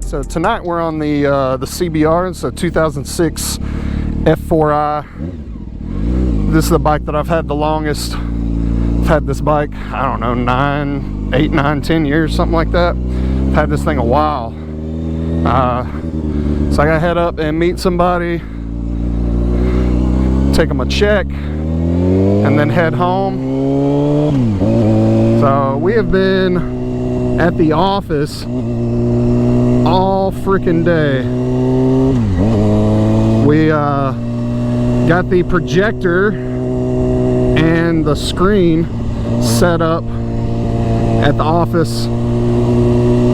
So tonight we're on the CBR. It's a 2006 F4i. This is the bike that I've had the longest. I've had this bike, I don't know, 8, 9, 10 years, something like that. I've had this thing a while. So I gotta head up and meet somebody, take them a check, and then head home. So we have been at the office all freaking day. We got the projector and the screen set up at the office,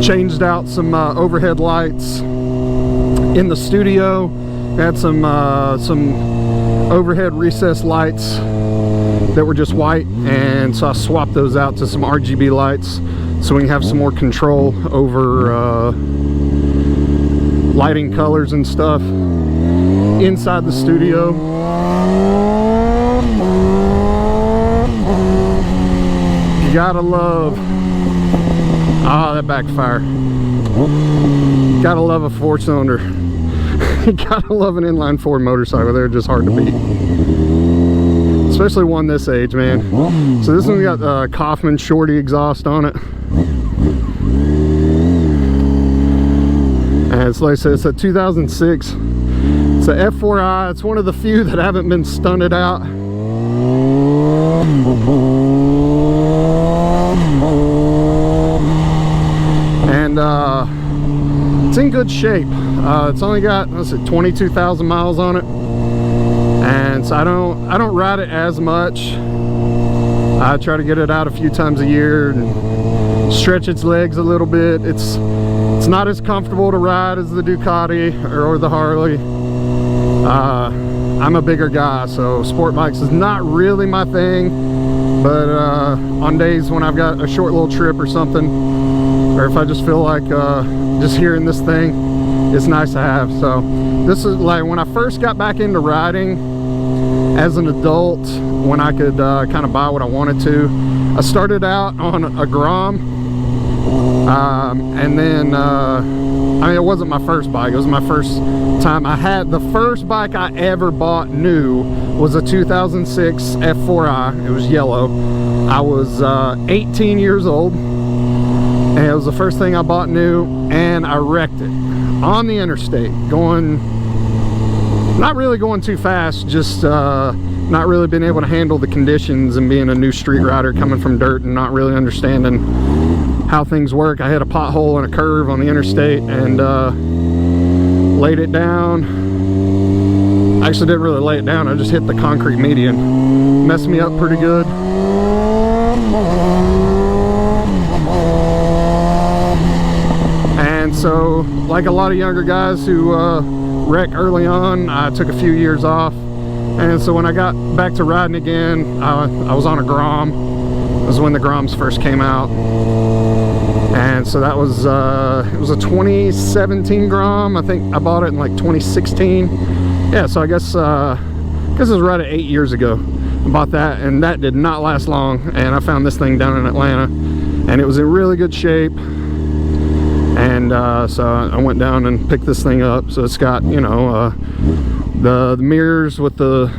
changed out some overhead lights in the studio. We had some overhead recessed lights that were just white, and so I swapped those out to some RGB lights so we can have some more control over lighting colors and stuff inside the studio. You gotta love, that backfire. Gotta love a 4-cylinder. You gotta love an inline 4 motorcycle. They're just hard to beat, especially one this age, man. So this one got Kaufman Shorty exhaust on it. And it's like I said, it's a 2006. It's a F4i. It's one of the few that haven't been stunted out. And it's in good shape. It's only got, what's it, 22,000 miles on it. And so I don't ride it as much. I try to get it out a few times a year and stretch its legs a little bit. It's not as comfortable to ride as the Ducati or the Harley. I'm a bigger guy, so sport bikes is not really my thing. But on days when I've got a short little trip or something, or if I just feel like just hearing this thing, it's nice to have. So this is like when I first got back into riding as an adult, when I could kind of buy what I wanted to. I started out on a Grom, and then I mean, it wasn't my first bike. It was my first time. I had the first bike I ever bought new was a 2006 F4i. It was yellow. I was 18 years old, and it was the first thing I bought new, and I wrecked it on the interstate, not really going too fast, just not really being able to handle the conditions and being a new street rider coming from dirt and not really understanding how things work. I hit a pothole in a curve on the interstate and laid it down. I actually didn't really lay it down, I just hit the concrete median. Messed me up pretty good. And so, like a lot of younger guys who wreck early on, I took a few years off. And so when I got back to riding again, I was on a Grom. It was when the Groms first came out. And so that was, it was a 2017 Grom. I think I bought it in like 2016. Yeah, so I guess it was right at 8 years ago. I bought that, and that did not last long. And I found this thing down in Atlanta, and it was in really good shape. And so I went down and picked this thing up. So it's got, you know, the mirrors with the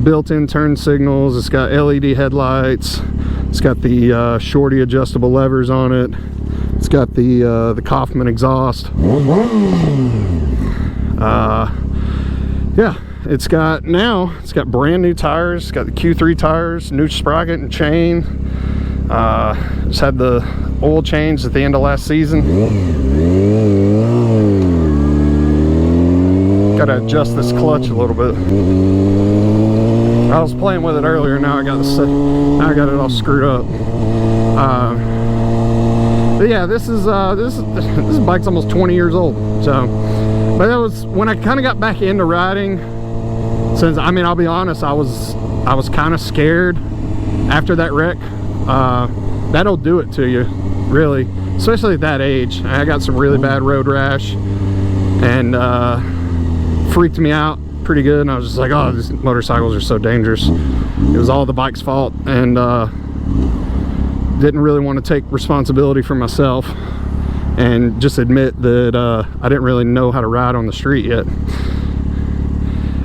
built-in turn signals. It's got LED headlights. It's got the Shorty adjustable levers on it. It's got the Kaufman exhaust. Yeah, it's got brand new tires. It's got the Q3 tires, new sprocket and chain. Just had the oil changed at the end of last season. Gotta adjust this clutch a little bit. I was playing with it earlier. Now I got it all screwed up. But yeah, this bike's almost 20 years old. So, but that was when I kind of got back into riding. Since, I mean, I'll be honest, I was kind of scared after that wreck. That'll do it to you, really, especially at that age. I got some really bad road rash, and freaked me out pretty good. And I was just like, oh, these motorcycles are so dangerous. It was all the bike's fault, and didn't really want to take responsibility for myself. and just admit that I didn't really know how to ride on the street yet.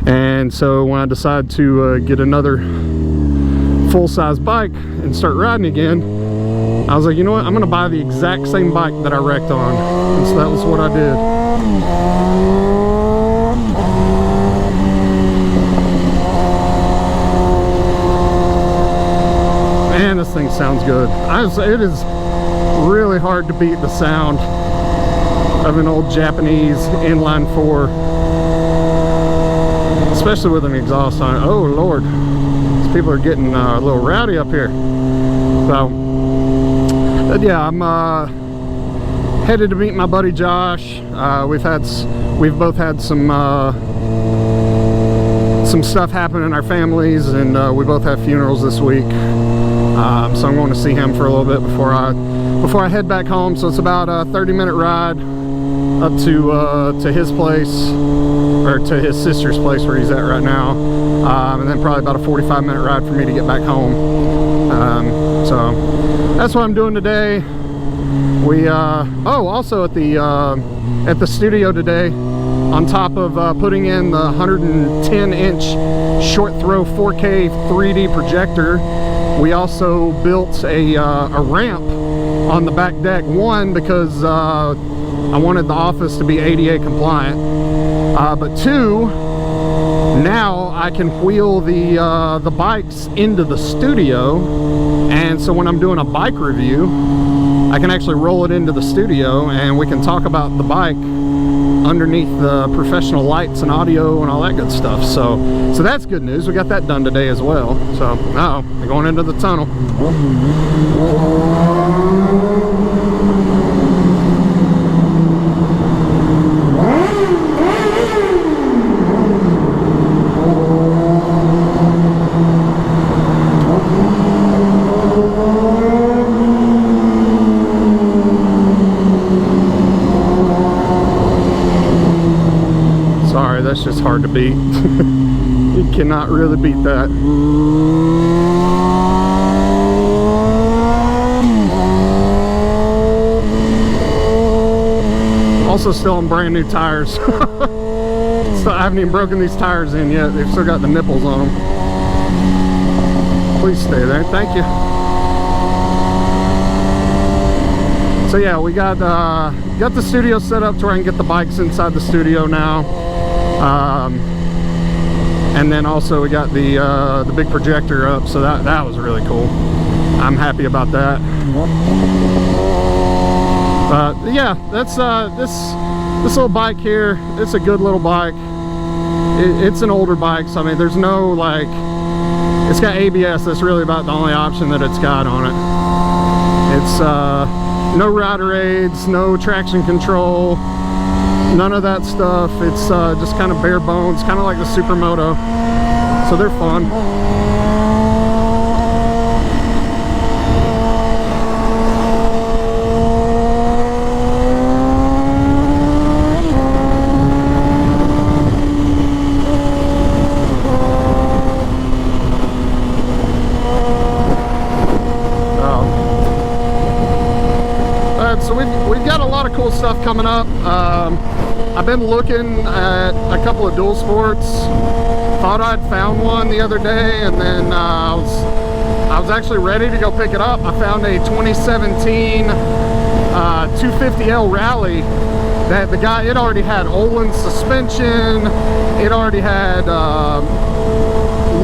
And so when I decided to get another full-size bike and start riding again, I was like, you know what, I'm gonna buy the exact same bike that I wrecked on. And so that was what I did. Man, this thing sounds good. It is really hard to beat the sound of an old Japanese inline 4, especially with an exhaust on it. Oh Lord, these people are getting a little rowdy up here. So, but yeah, I'm headed to meet my buddy Josh. We've both had some stuff happen in our families, and we both have funerals this week. So I'm going to see him for a little bit before I head back home. So it's about a 30-minute ride up to his place, or to his sister's place where he's at right now, and then probably about a 45-minute ride for me to get back home. So that's what I'm doing today. We also at the studio today, on top of putting in the 110-inch short throw 4K 3D projector, we also built a ramp on the back deck. One, because I wanted the office to be ADA compliant, but two, now I can wheel the bikes into the studio, and so when I'm doing a bike review, I can actually roll it into the studio and we can talk about the bike underneath the professional lights and audio and all that good stuff. So that's good news. We got that done today as well. So now we're going into the tunnel. That's just hard to beat. You cannot really beat that. Also still on brand new tires. So I haven't even broken these tires in yet. They've still got the nipples on them. Please stay there, thank you. So yeah, we got the studio set up to where I can get the bikes inside the studio now. And then also we got the big projector up, so that was really cool. I'm happy about that. But yeah, that's this little bike here. It's a good little bike. It's an older bike, so I mean, there's no like, it's got ABS. That's really about the only option that it's got on it. It's no rider aids, no traction control. None of that stuff. It's just kind of bare bones, kind of like the Supermoto. So they're fun. So we've got a lot of cool stuff coming up. I've been looking at a couple of dual sports. Thought I'd found one the other day, and then I was actually ready to go pick it up. I found a 2017 250L Rally that the guy, it already had Olin suspension, it already had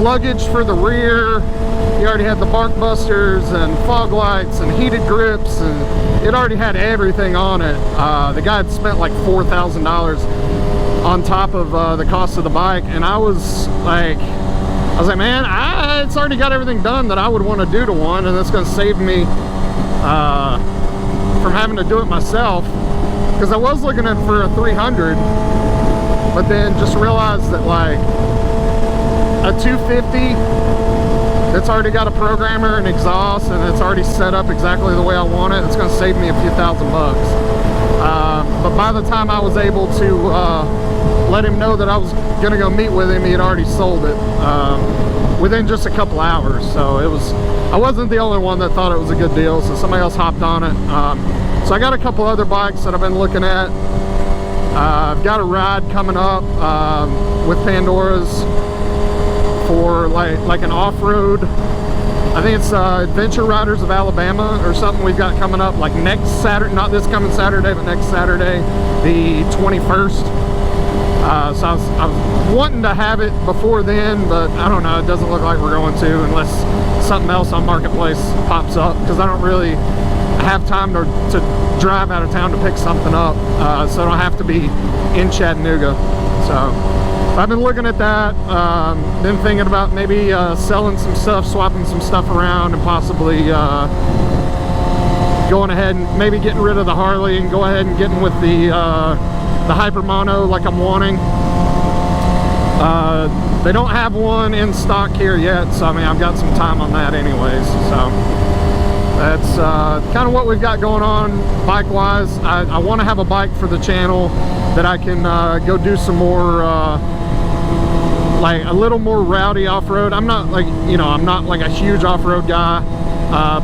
luggage for the rear, he already had the bark busters and fog lights and heated grips, and it already had everything on it. The guy had spent like $4,000 on top of the cost of the bike, and I was like, man, it's already got everything done that I would want to do to one, and it's going to save me from having to do it myself, because I was looking at for a 300, but then just realized that like a 250 that's already got a programmer and exhaust, and it's already set up exactly the way I want it, it's going to save me a few $1,000. But by the time I was able to let him know that I was going to go meet with him, he had already sold it within just a couple hours. So I wasn't the only one that thought it was a good deal, so somebody else hopped on it. So I got a couple other bikes that I've been looking at. I've got a ride coming up with Pandora's for like an off-road. I think it's Adventure Riders of Alabama or something we've got coming up like next Saturday, not this coming Saturday, but next Saturday, the 21st. So I was wanting to have it before then, but I don't know, it doesn't look like we're going to unless something else on Marketplace pops up, because I don't really have time to drive out of town to pick something up, so I don't have to be in Chattanooga. So I've been looking at that, been thinking about maybe selling some stuff, swapping some stuff around, and possibly going ahead and maybe getting rid of the Harley and go ahead and getting with the Hyper Mono like I'm wanting. They don't have one in stock here yet, so I mean I've got some time on that anyways. So that's kind of what we've got going on bike wise. I want to have a bike for the channel that I can go do some more like a little more rowdy off-road. I'm not like, you know, I'm not like a huge off-road guy,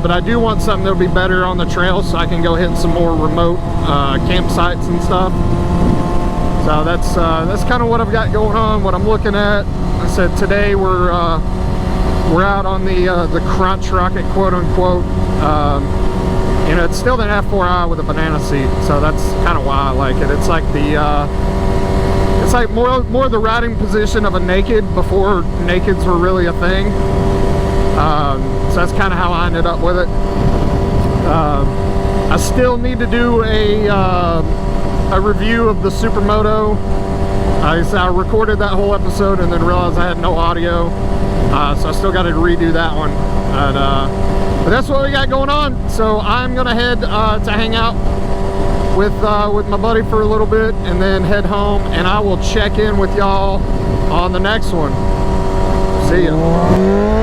but I do want something that'll be better on the trail so I can go hit some more remote campsites and stuff. So that's kind of what I've got going on, what I'm looking at. I said today we're out on the crunch rocket, quote unquote. You know, it's still an F4i with a banana seat, so that's kind of why I like it. It's like the it's like more the riding position of a naked before nakeds were really a thing. So that's kind of how I ended up with it. I still need to do a review of the Supermoto. I recorded that whole episode and then realized I had no audio, so I still got to redo that one. But that's what we got going on. So I'm gonna head to hang out with my buddy for a little bit and then head home, and I will check in with y'all on the next one. See ya.